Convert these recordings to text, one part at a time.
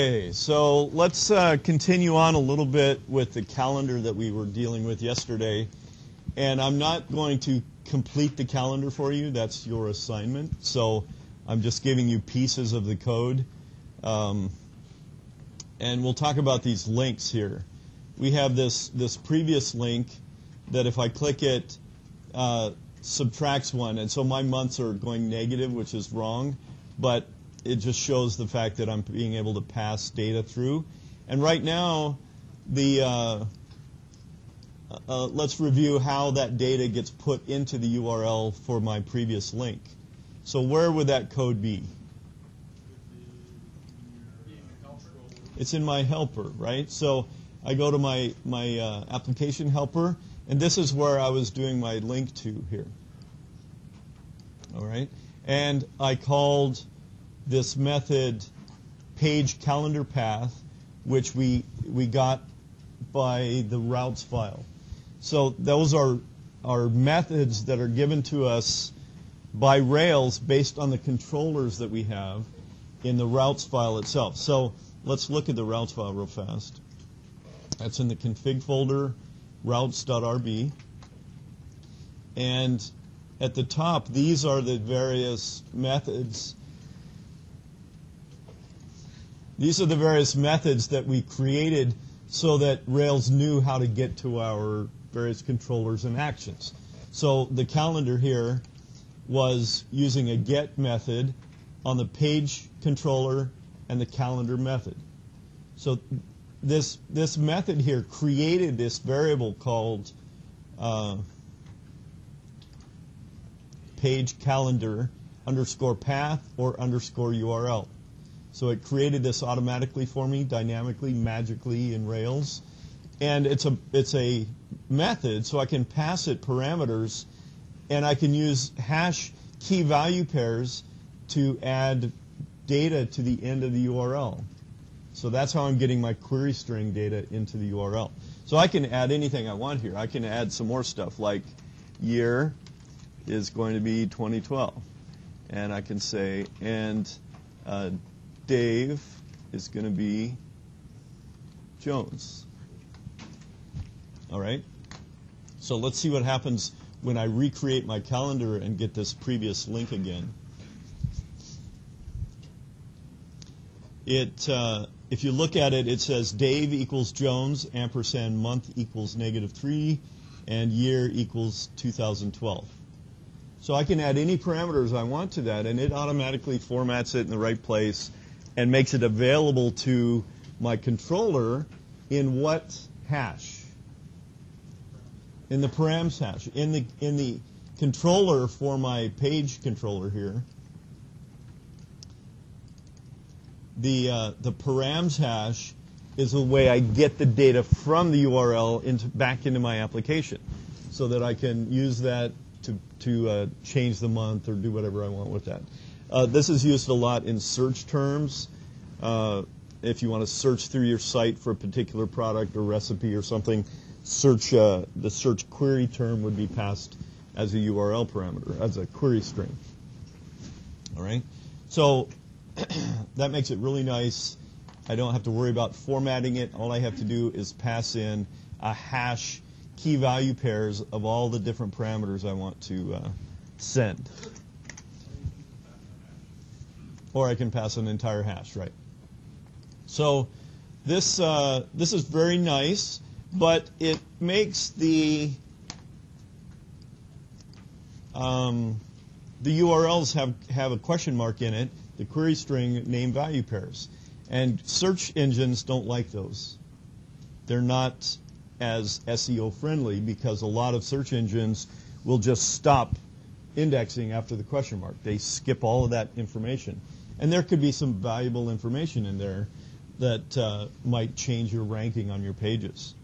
Okay, so let's continue on a little bit with the calendar that we were dealing with yesterday. And I'm not going to complete the calendar for you. That's your assignment. So I'm just giving you pieces of the code. And we'll talk about these links here. We have this previous link that if I click it, subtracts one. And so my months are going negative, which is wrong. But it just shows the fact that I'm being able to pass data through. And right now, let's review how that data gets put into the URL for my previous link. So where would that code be? It's in my helper, right? So I go to my application helper, and this is where I was doing my link to here. All right? And I called this method page calendar path, which we got by the routes file. So those are methods that are given to us by Rails based on the controllers that we have in the routes file itself. So let's look at the routes file real fast. That's in the config folder, routes.rb. And at the top, these are the various methods. These are the various methods that we created so that Rails knew how to get to our various controllers and actions. So the calendar here was using a get method on the page controller and the calendar method. So this method here created this variable called page calendar underscore path or underscore URL. So it created this automatically for me, dynamically, magically in Rails. And it's a method, so I can pass it parameters, and I can use hash key value pairs to add data to the end of the URL. So that's how I'm getting my query string data into the URL. So I can add anything I want here. I can add some more stuff, like year is going to be 2012. And I can say, and Dave is going to be Jones. All right? So let's see what happens when I recreate my calendar and get this previous link again. If you look at it, it says Dave equals Jones, ampersand month equals -3, and year equals 2012. So I can add any parameters I want to that, and it automatically formats it in the right place and makes it available to my controller in what hash? In the params hash. In the controller for my page controller here, the params hash is the way I get the data from the URL back into my application, so that I can use that to change the month or do whatever I want with that. This is used a lot in search terms. If you want to search through your site for a particular product or recipe or something, the search query term would be passed as a URL parameter, as a query string. All right? So that makes it really nice. I don't have to worry about formatting it. All I have to do is pass in a hash key value pairs of all the different parameters I want to send. Or I can pass an entire hash, right? So this is very nice, but it makes the URLs have a question mark in it, the query string name value pairs. And search engines don't like those. They're not as SEO friendly because a lot of search engines will just stop indexing after the question mark. They skip all of that information. And there could be some valuable information in there that might change your ranking on your pages.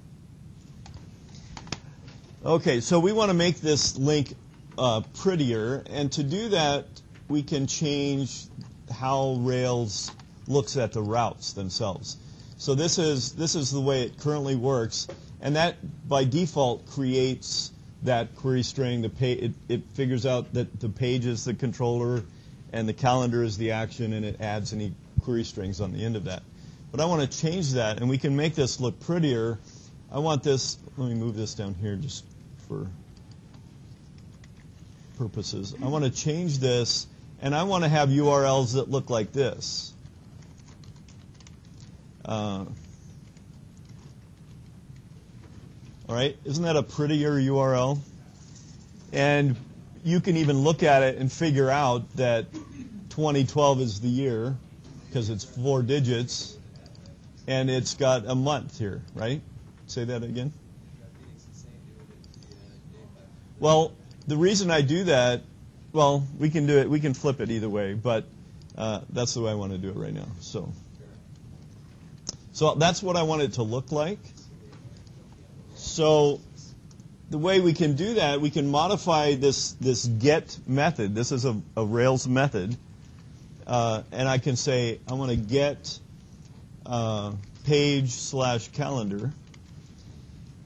Okay, so we want to make this link prettier, and to do that, we can change how Rails looks at the routes themselves. So this is the way it currently works, and that by default creates that query string. It figures out that the page is the controller and the calendar is the action, and it adds any query strings on the end of that. But I want to change that, and we can make this look prettier. I want this, let me move this down here just for purposes. I want to change this, and I want to have URLs that look like this. All right, isn't that a prettier URL? And you can even look at it and figure out that 2012 is the year because it's 4 digits, and it's got a month here, right? Say that again. Well, the reason I do that, well, we can do it. We can flip it either way, but that's the way I want to do it right now. So that's what I want it to look like. So the way we can do that, we can modify this get method. This is a Rails method. And I can say, I want to get page/calendar.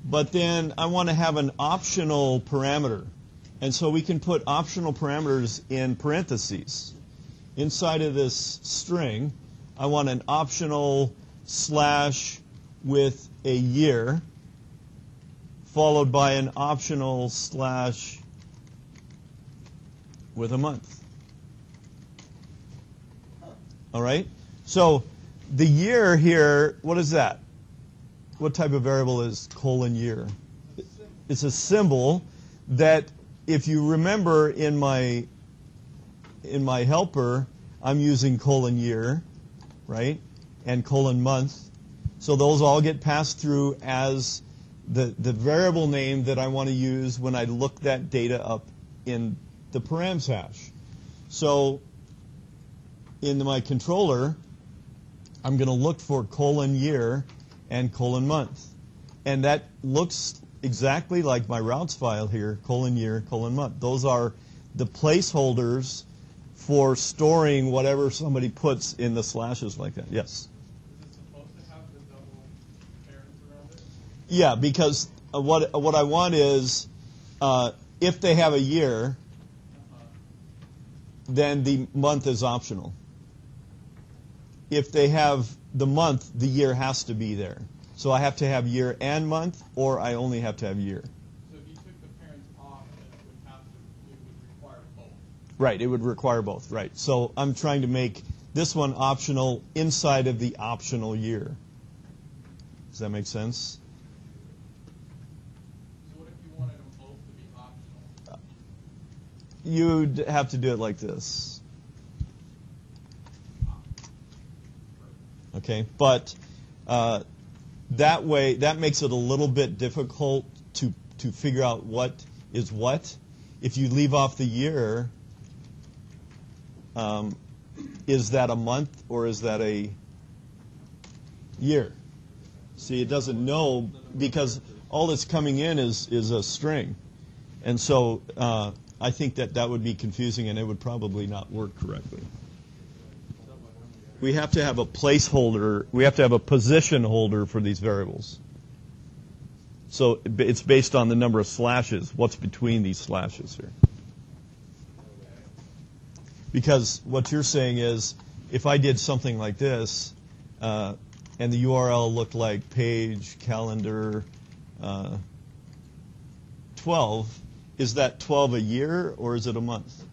But then I want to have an optional parameter. And so we can put optional parameters in parentheses. Inside of this string, I want an optional slash with a year, followed by an optional slash with a month. All right? So the year here, what is that? What type of variable is :year? It's a symbol that, if you remember in my helper, I'm using :year, right? And :month. So those all get passed through as the variable name that I want to use when I look that data up in the params hash. So in my controller, I'm going to look for :year and :month. And that looks exactly like my routes file here, :year, :month. Those are the placeholders for storing whatever somebody puts in the slashes like that. Yes? Is it supposed to have the double parents around it? Yeah, because what I want is, if they have a year, then the month is optional. If they have the month, the year has to be there. So I have to have year and month, or I only have to have year. So if you took the parents off, it would require both. Right, it would require both, right. So I'm trying to make this one optional inside of the optional year. Does that make sense? So what if you wanted them both to be optional? You'd have to do it like this. Okay, but that way, that makes it a little bit difficult to figure out what is what. If you leave off the year, is that a month or is that a year? See, it doesn't know because all that's coming in is a string. And so I think that would be confusing and it would probably not work correctly. We have to have a placeholder. We have to have a position holder for these variables. So it's based on the number of slashes. What's between these slashes here? Because what you're saying is, if I did something like this, and the URL looked like page calendar 12, is that 12 a year or is it a month?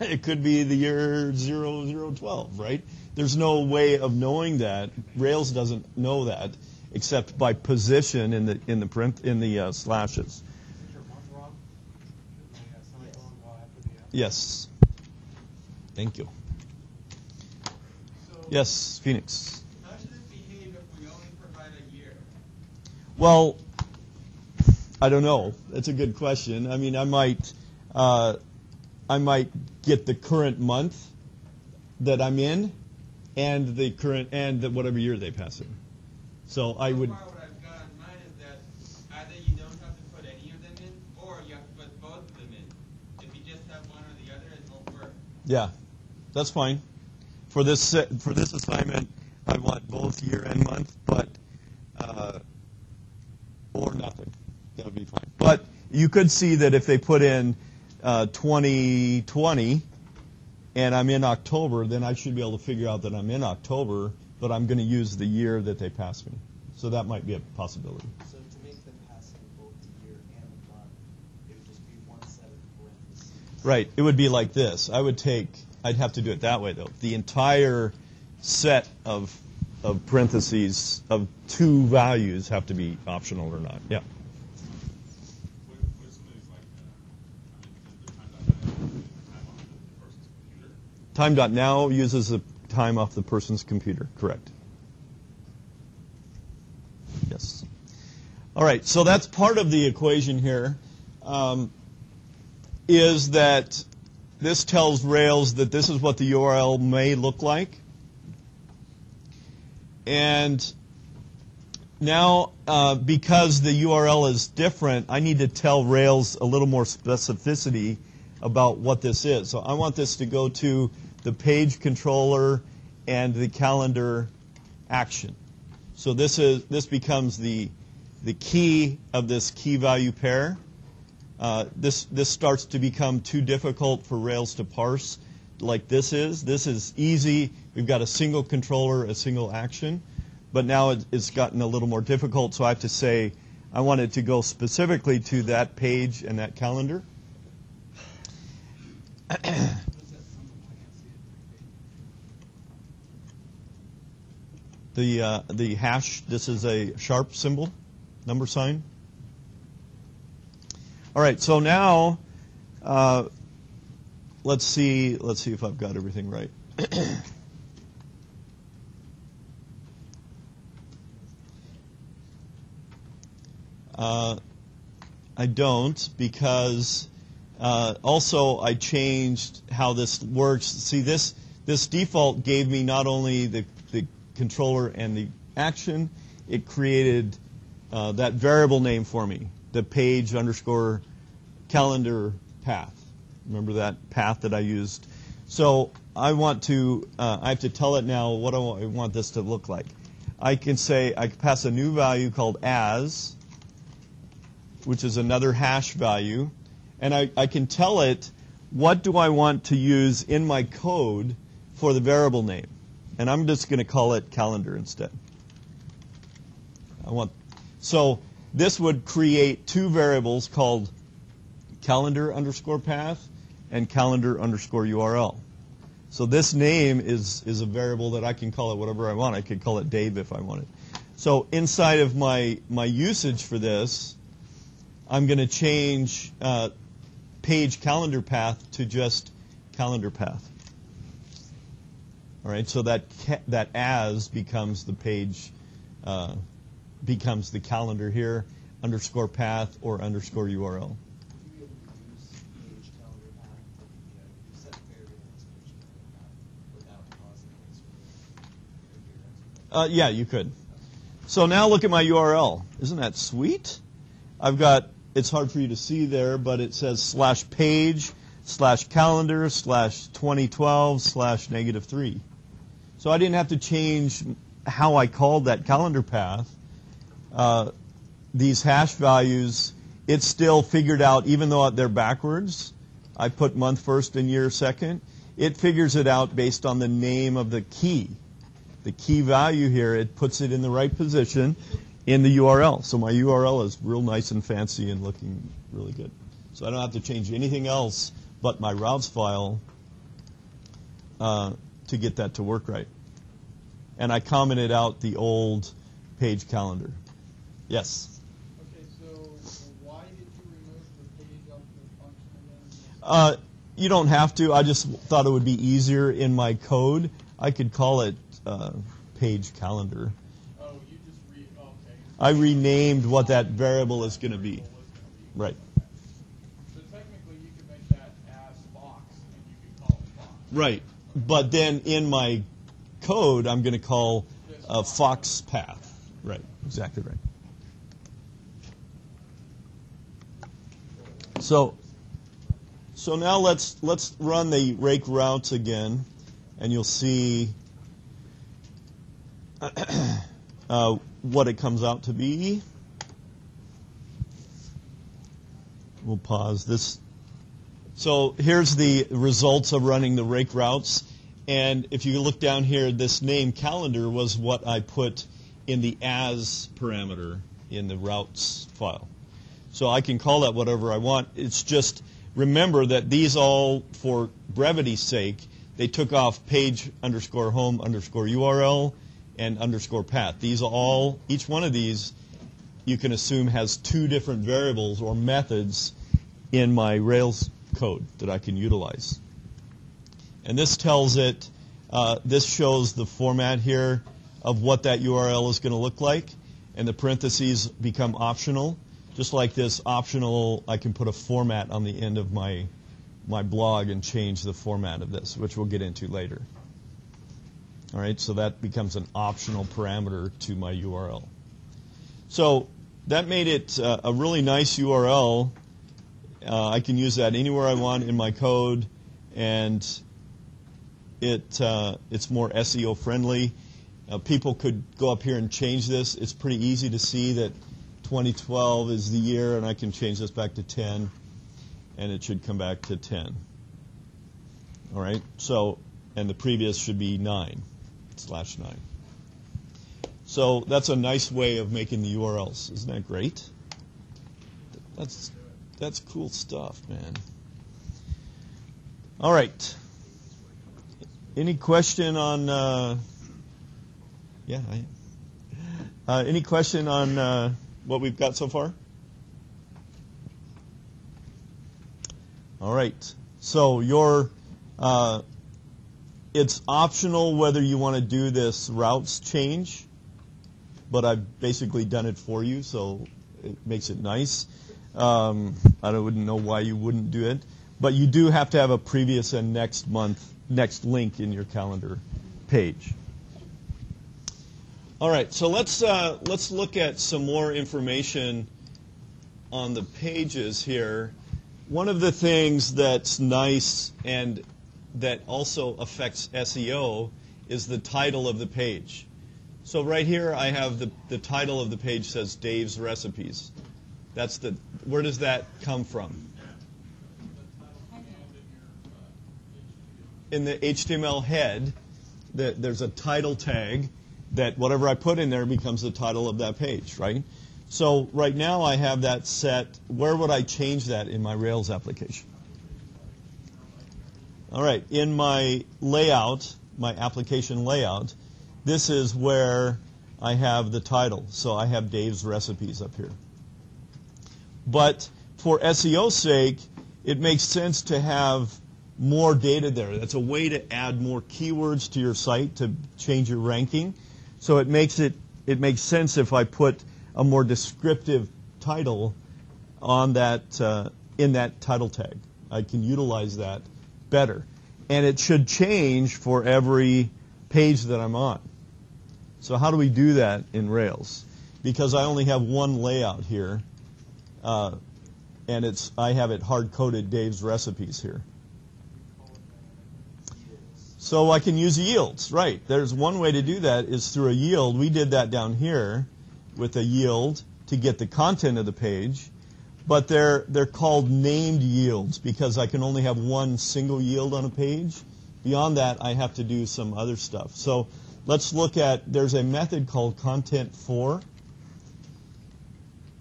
It could be the year 0012, right? There's no way of knowing that. Rails doesn't know that except by position in the slashes. Is your month wrong? Yes. Thank you. So Yes, Phoenix. How should it behave if we only provide a year? Well, I don't know. That's a good question. I mean, I might get the current month that I'm in, and the current whatever year they pass in. So I would. So far, what I've got in mind is that either you don't have to put any of them in, or you have to put both of them in. If you just have one or the other, it won't work. Yeah, that's fine. For this assignment, I want both year and month, but or nothing. That would be fine. But you could see that if they put in 2020, and I'm in October, then I should be able to figure out that I'm in October, but I'm going to use the year that they passed me. So that might be a possibility. So to make them pass in both the year and the month, it would just be one set of parentheses. Right. It would be like this. I'd have to do it that way, though. The entire set of parentheses of two values have to be optional or not. Yeah. What if somebody's like, time off the person's computer? Time.now uses the time off the person's computer. Correct. Yes. All right. So that's part of the equation here. Is that this tells Rails that this is what the URL may look like. And now, because the URL is different, I need to tell Rails a little more specificity about what this is. So I want this to go to the page controller and the calendar action. So this becomes the key of this key value pair. This starts to become too difficult for Rails to parse like this is. This is easy. We've got a single controller, a single action. But now it's gotten a little more difficult, so I have to say I want it to go specifically to that page and that calendar. The hash, this is a sharp symbol, number sign. All right, so now let's see if I've got everything right. I don't, because also I changed how this works. See, this default gave me not only the controller and the action, it created that variable name for me, the page underscore calendar path. Remember that path that I used? So I have to tell it now what I want this to look like. I can pass a new value called as, which is another hash value, and I can tell it what do I want to use in my code for the variable name. And I'm just going to call it calendar instead. So this would create two variables called calendar underscore path and calendar underscore URL. So this name is a variable that I can call it whatever I want. I could call it Dave if I wanted. So inside of my usage for this, I'm going to change page calendar path to just calendar path. All right, so that as becomes the page, becomes the calendar here, underscore path or underscore URL. Would you be able to use page calendar path, set variables page calendar path without causing any sort of Yeah, you could. So now look at my URL. Isn't that sweet? I've got, it's hard for you to see there, but it says /page/calendar/2012/-3. So I didn't have to change how I called that calendar path. These hash values, it's still figured out, even though they're backwards. I put month first and year second. It figures it out based on the name of the key. The key value here, it puts it in the right position in the URL. So my URL is real nice and fancy and looking really good. So I don't have to change anything else but my routes file to get that to work right. And I commented out the old page calendar. Yes? Okay, so why did you remove the page off the function again? You don't have to. I just thought it would be easier in my code. I could call it page calendar. Oh, you just okay. I renamed what that variable is going to be. Right. So technically you could make that as Fox and you could call it Fox. Right. But then in my code, I'm going to call Fox path. Right. Exactly right. So now let's run the rake routes again, and you'll see what it comes out to be. We'll pause this. So here's the results of running the rake routes. And if you look down here, this name calendar was what I put in the as parameter in the routes file. So I can call that whatever I want. It's just, remember that these all, for brevity's sake, they took off page underscore home underscore URL and underscore path. These all, each one of these, you can assume has two different variables or methods in my Rails code that I can utilize. And this tells it, this shows the format here of what that URL is going to look like. And the parentheses become optional. Just like this optional, I can put a format on the end of my blog and change the format of this, which we'll get into later. All right, so that becomes an optional parameter to my URL. So that made it a really nice URL. I can use that anywhere I want in my code, and it's more SEO friendly. People could go up here and change this. It's pretty easy to see that 2012 is the year, and I can change this back to 10, and it should come back to 10. All right, so, and the previous should be 9/9. So that's a nice way of making the URLs. Isn't that great? That's cool stuff, man. All right. Any question on? Any question on what we've got so far? All right. So it's optional whether you want to do this routes change, but I've basically done it for you, so it makes it nice. I wouldn't know why you wouldn't do it, but you do have to have a previous and next link in your calendar page. All right, so let's look at some more information on the pages here. One of the things that's nice and that also affects SEO is the title of the page. So right here I have the title of the page says Dave's Recipes. Where does that come from? In the HTML head, there's a title tag that whatever I put in there becomes the title of that page, right? So right now I have that set. Where would I change that in my Rails application? All right, in my layout, my application layout, this is where I have the title. So I have Dave's Recipes up here. But for SEO's sake, it makes sense to have more data there. That's a way to add more keywords to your site to change your ranking. So it makes sense if I put a more descriptive title on that in that title tag. I can utilize that better. And it should change for every page that I'm on. So how do we do that in Rails? Because I only have one layout here, and I have it hard-coded Dave's Recipes here. So I can use yields, right. There's one way to do that is through a yield. We did that down here with a yield to get the content of the page. But they're called named yields because I can only have one single yield on a page. Beyond that, I have to do some other stuff. So let's look at, there's a method called content for.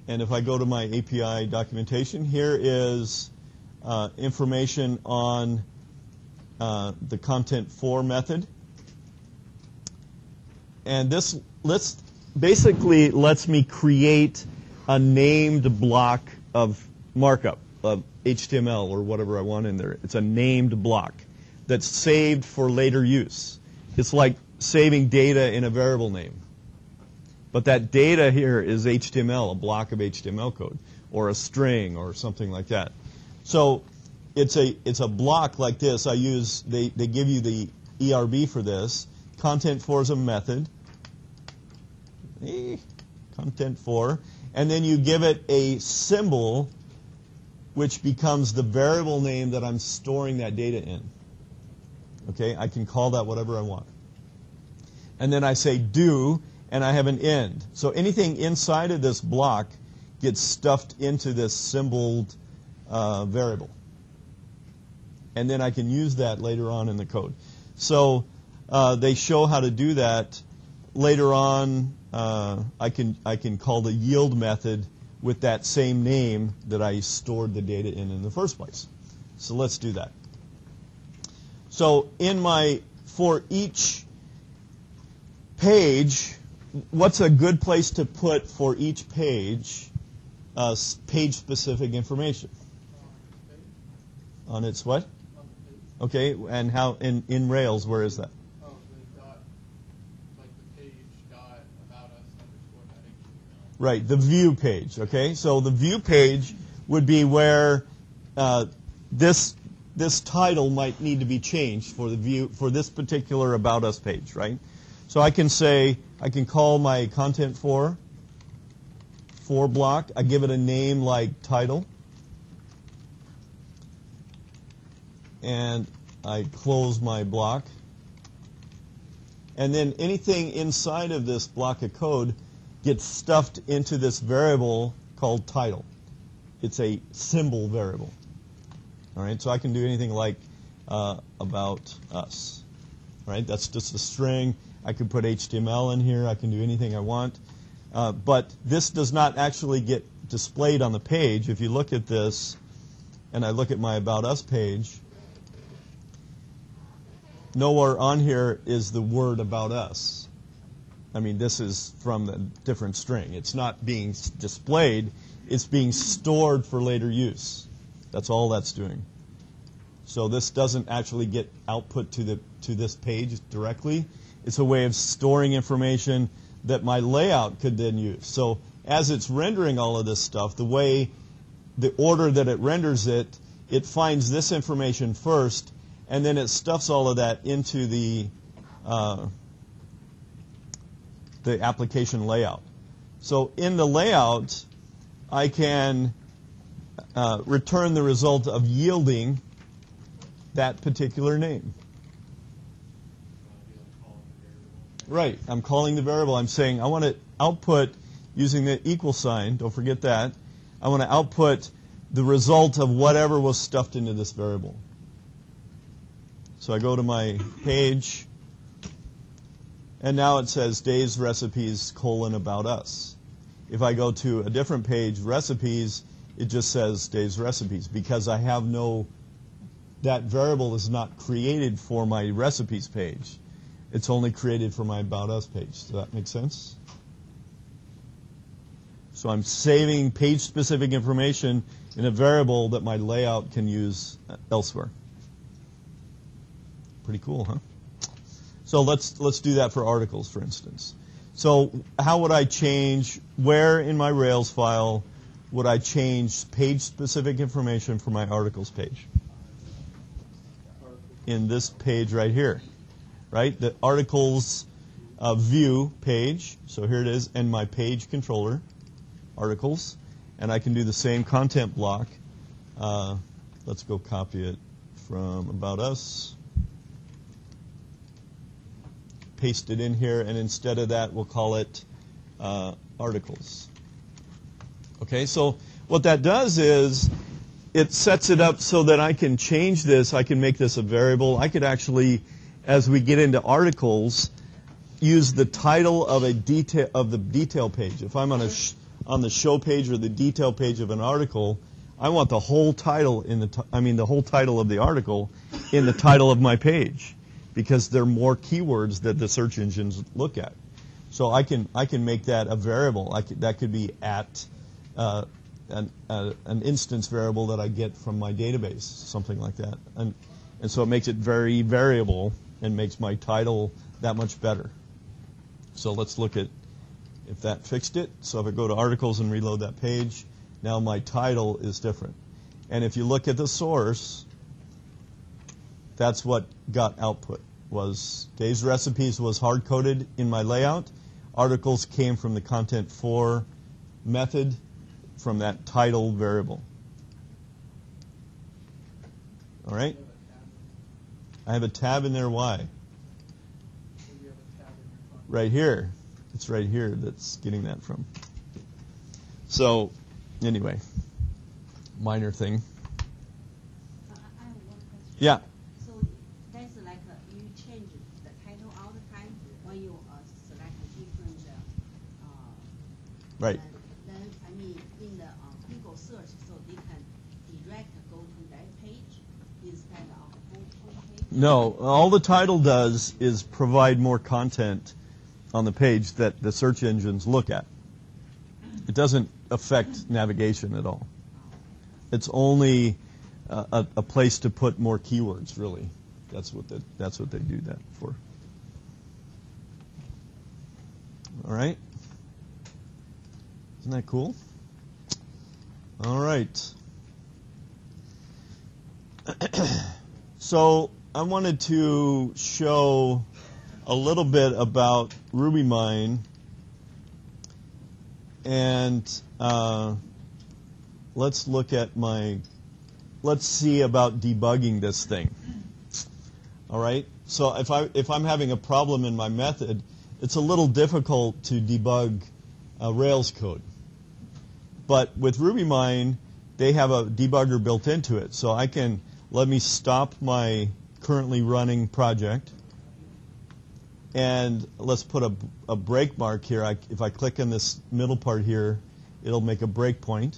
And if I go to my API documentation, here is information on the content for method. And this basically lets me create a named block of markup, of HTML or whatever I want in there. It's a named block that's saved for later use. It's like saving data in a variable name. But that data here is HTML, a block of HTML code, or a string or something like that. So it's a block like this. They give you the ERB for this. Content for is a method. Content for. And then you give it a symbol which becomes the variable name that I'm storing that data in. Okay, I can call that whatever I want. And then I say do, and I have an end. So anything inside of this block gets stuffed into this symboled variable. and then I can use that later on in the code. So they show how to do that. Later on, I can call the yield method with that same name that I stored the data in the first place. So let's do that. So for each page, what's a good place to put for each page page-specific information? On its what? Okay, and how in Rails, where is that? Oh, the dot, like the page dot about us underscore that HTML. Right, the view page. Okay, so the view page would be where this title might need to be changed for the view for this particular about us page, right? So I can call my content for block. I give it a name like title, and I close my block. And then anything inside of this block of code gets stuffed into this variable called title. It's a symbol variable. All right, so I can do anything like about us. All right, that's just a string. I can put HTML in here. I can do anything I want. But this does not actually get displayed on the page. If you look at this, and I look at my About Us page, nowhere on here is the word About Us. I mean, this is from a different string. It's not being displayed. It's being stored for later use. That's all that's doing. So this doesn't actually get output to this page directly. It's a way of storing information that my layout could then use. So as it's rendering all of this stuff, the order that it renders it, it finds this information first, and then it stuffs all of that into the application layout. So in the layout, I can return the result of yielding that particular name. Right, I'm calling the variable. I'm saying I want to output using the equal sign. Don't forget that. I want to output the result of whatever was stuffed into this variable. So I go to my page, and now it says days recipes : about us. If I go to a different page, recipes, it just says days recipes because I have that variable is not created for my recipes page. It's only created for my About Us page. Does that make sense? So I'm saving page-specific information in a variable that my layout can use elsewhere. Pretty cool, huh? So let's do that for articles, for instance. So how would I change, where in my Rails file would I change page-specific information for my articles page? In this page right here. Right, the articles view page. So here it is, and my page controller, articles, and I can do the same content block. Let's go copy it from About Us, paste it in here, and instead of that, we'll call it articles. Okay, so what that does is it sets it up so that I can change this. I can make this a variable. I could actually, as we get into articles, use the title of the detail page. If I'm on the show page or the detail page of an article, I want the whole title the whole title of the article in the title of my page, because there are more keywords that the search engines look at. So I can make that a variable. That could be at an instance variable that I get from my database, something like that. And so it makes it very variable and makes my title that much better. So let's look at if that fixed it. So if I go to articles and reload that page, now my title is different. And if you look at the source, that's what got output. Was Days Recipes was hard-coded in my layout. Articles came from the content for method from that title variable. All right? I have a tab in there. Why? Right here. It's right here that's getting that from. So, anyway, minor thing. I have one question. Yeah. So that's like you change the title all the time when you select a different. Right. Then I mean in the Google search, so they can direct go to that page instead of home page. No, all the title does is provide more content on the page that the search engines look at. It doesn't affect navigation at all. It's only a place to put more keywords, really. That's what they do that for. All right. Isn't that cool? All right. So I wanted to show a little bit about RubyMine, and let's see about debugging this thing. All right. So if I'm having a problem in my method, it's a little difficult to debug Rails code. But with RubyMine, they have a debugger built into it, so let me stop my currently running project, and let's put a break mark here. If I click on this middle part here, it'll make a breakpoint.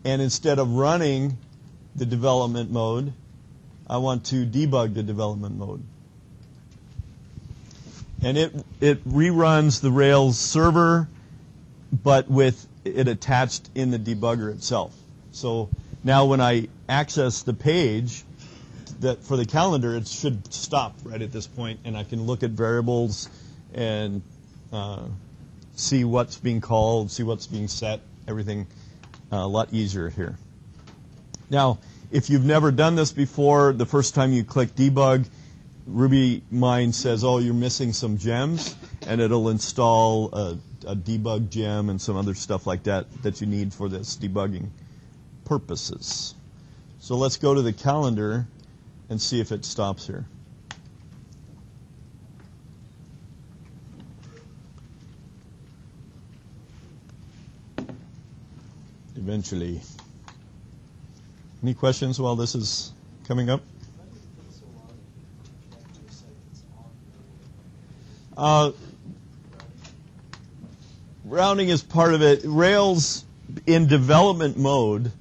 And instead of running the development mode, I want to debug the development mode. And it reruns the Rails server, but with it attached in the debugger itself. So now when I access the page for the calendar, it should stop right at this point, and I can look at variables and see what's being called, see what's being set, everything a lot easier here. Now, if you've never done this before, the first time you click debug, RubyMine says, oh, you're missing some gems, and it'll install a debug gem and some other stuff like that you need for this debugging purposes. So let's go to the calendar and see if it stops here. Eventually. Any questions while this is coming up? Rounding is part of it. Rails in development mode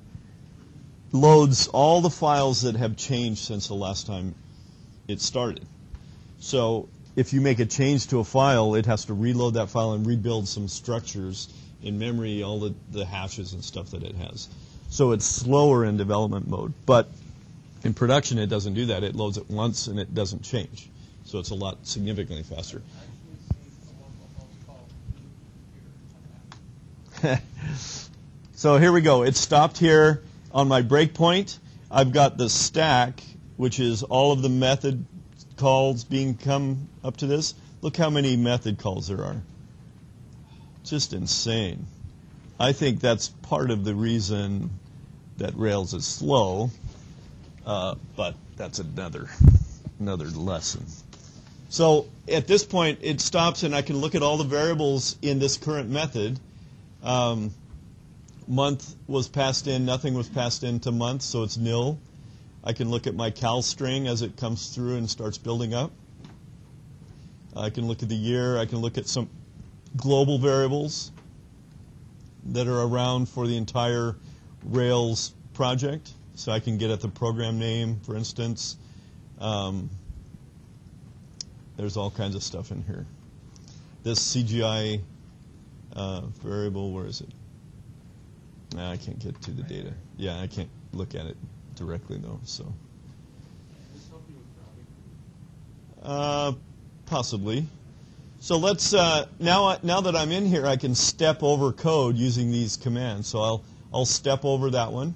loads all the files that have changed since the last time it started. So if you make a change to a file, it has to reload that file and rebuild some structures in memory, all the hashes and stuff that it has. So it's slower in development mode. But in production, it doesn't do that. It loads it once and it doesn't change. So it's a lot significantly faster. So here we go. It stopped here on my breakpoint. I've got the stack, which is all of the method calls being come up to this. Look how many method calls there are. Just insane. I think that's part of the reason that Rails is slow, but that's another lesson. So at this point, it stops, and I can look at all the variables in this current method. Month was passed in, nothing was passed into month, so it's nil. I can look at my cal string as it comes through and starts building up. I can look at the year. I can look at some global variables that are around for the entire Rails project. So I can get at the program name, for instance. There's all kinds of stuff in here. This CGI variable, where is it? No, I can't get to the data. Yeah, I can't look at it directly, though. So, possibly. So let's now that I'm in here, I can step over code using these commands. So I'll step over that one,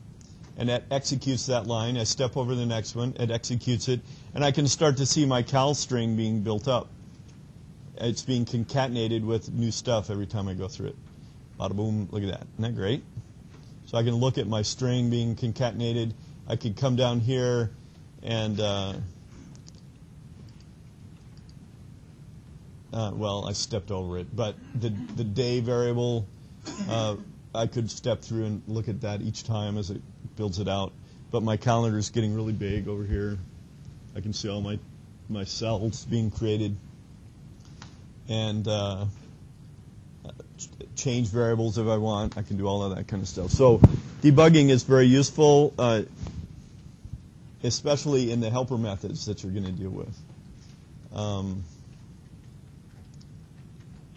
and it executes that line. I step over the next one, it executes it, and I can start to see my cal string being built up. It's being concatenated with new stuff every time I go through it. Bada boom! Look at that. Isn't that great? So I can look at my string being concatenated. I could come down here and well, I stepped over it, but the day variable, I could step through and look at that each time as it builds it out. But my calendar is getting really big over here. I can see all my cells being created, and change variables if I want. I can do all of that kind of stuff. So debugging is very useful, especially in the helper methods that you're going to deal with.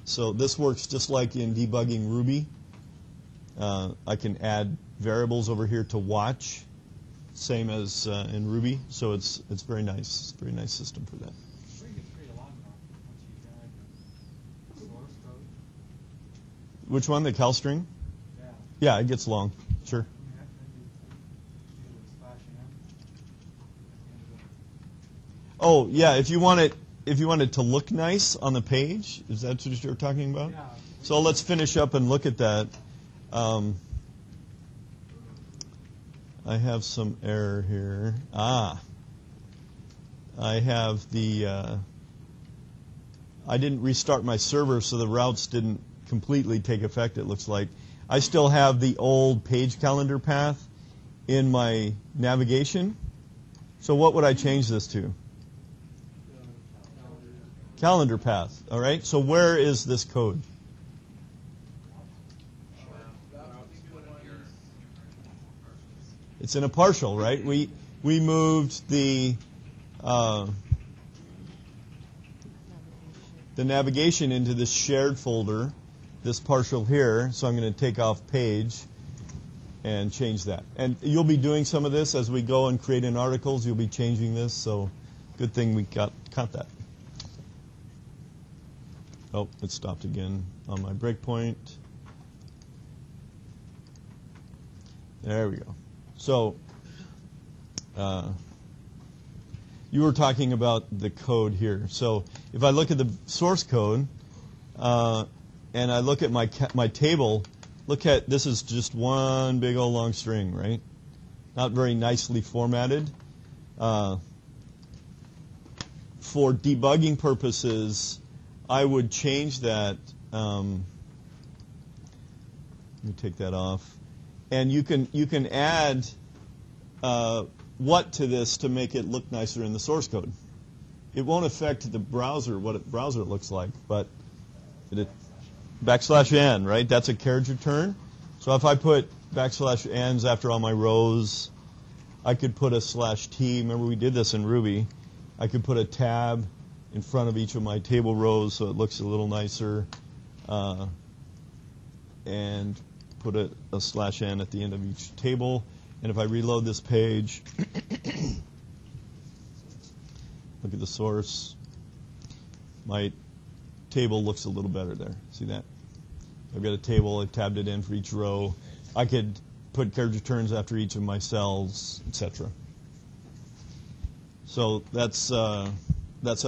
So this works just like in debugging Ruby. I can add variables over here to watch, same as in Ruby. So it's very nice. It's a very nice system for that. Which one? The cal string? Yeah, it gets long. Sure. Oh, yeah. If you want it to look nice on the page, is that what you're talking about? Yeah. So let's finish up and look at that. I have some error here. I have the. I didn't restart my server, so the routes didn't completely take effect, it looks like. I still have the old page calendar path in my navigation. So what would I change this to? Calendar path. All right. So where is this code? It's in a partial, right? We moved the navigation into this shared folder, this partial here. So I'm going to take off page and change that. And you'll be doing some of this as we go and create in articles. You'll be changing this. So good thing we caught that. Oh, it stopped again on my breakpoint. There we go. So you were talking about the code here. So if I look at the source code and I look at my table, look at this is just one big old long string, right? Not very nicely formatted. For debugging purposes, I would change that. Let me take that off. And you can add what to this to make it look nicer in the source code. It won't affect the browser, what the browser looks like, but \n, right? That's a carriage return. So if I put \n's after all my rows, I could put a /t. Remember we did this in Ruby. I could put a tab in front of each of my table rows so it looks a little nicer, and put a /n at the end of each table. And if I reload this page, look at the source, my table looks a little better there. See that? I've got a table, I tabbed it in for each row. I could put carriage returns after each of my cells, etc. So that's up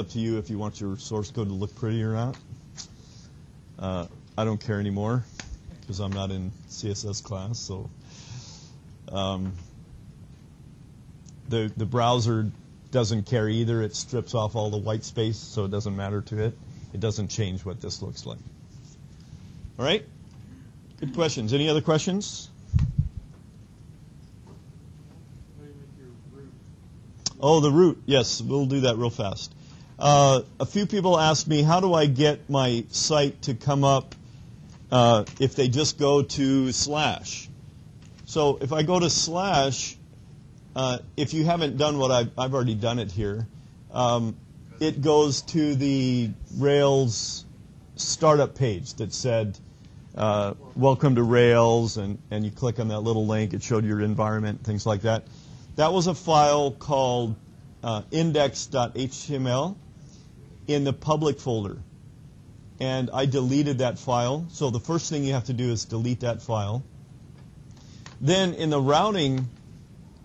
to you if you want your source code to look pretty or not. I don't care anymore because I'm not in CSS class. So the browser doesn't care either. It strips off all the white space, so it doesn't matter to it. It doesn't change what this looks like. All right? Good questions. Any other questions? Oh, the root. Yes, we'll do that real fast. A few people asked me, how do I get my site to come up if they just go to /? So if I go to /, if you haven't done what I've already done it here, it goes to the Rails startup page that said, welcome to Rails, and you click on that little link. It showed your environment, things like that. That was a file called index.html in the public folder. And I deleted that file. So the first thing you have to do is delete that file. Then in the routing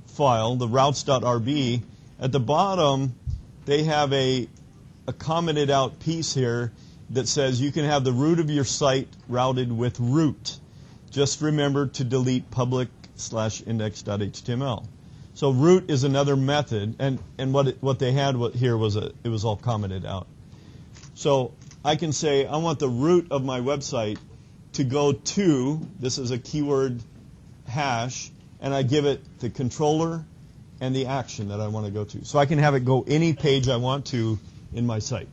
file, the routes.rb, at the bottom, they have a commented out piece here that says you can have the root of your site routed with root. Just remember to delete public/index.html. So root is another method, and what they had here was it was all commented out. So I can say I want the root of my website to go to, this is a keyword hash, and I give it the controller and the action that I want to go to. So I can have it go any page I want to in my site.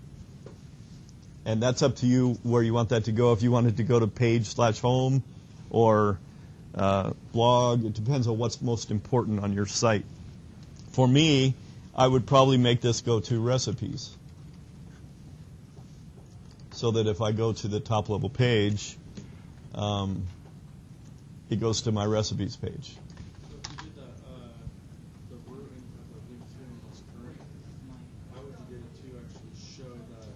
And that's up to you where you want that to go. If you want it to go to page/home or blog, it depends on what's most important on your site. For me, I would probably make this go to recipes. So that if I go to the top level page, it goes to my recipes page. So if you did the root and have the link to it as current, how would you get it to actually show that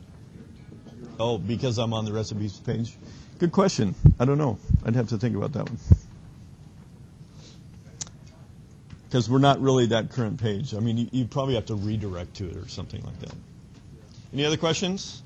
you're on? Oh, because I'm on the recipes page? Good question. I don't know. I'd have to think about that one. Because we're not really that current page. I mean, you probably have to redirect to it or something like that. Any other questions?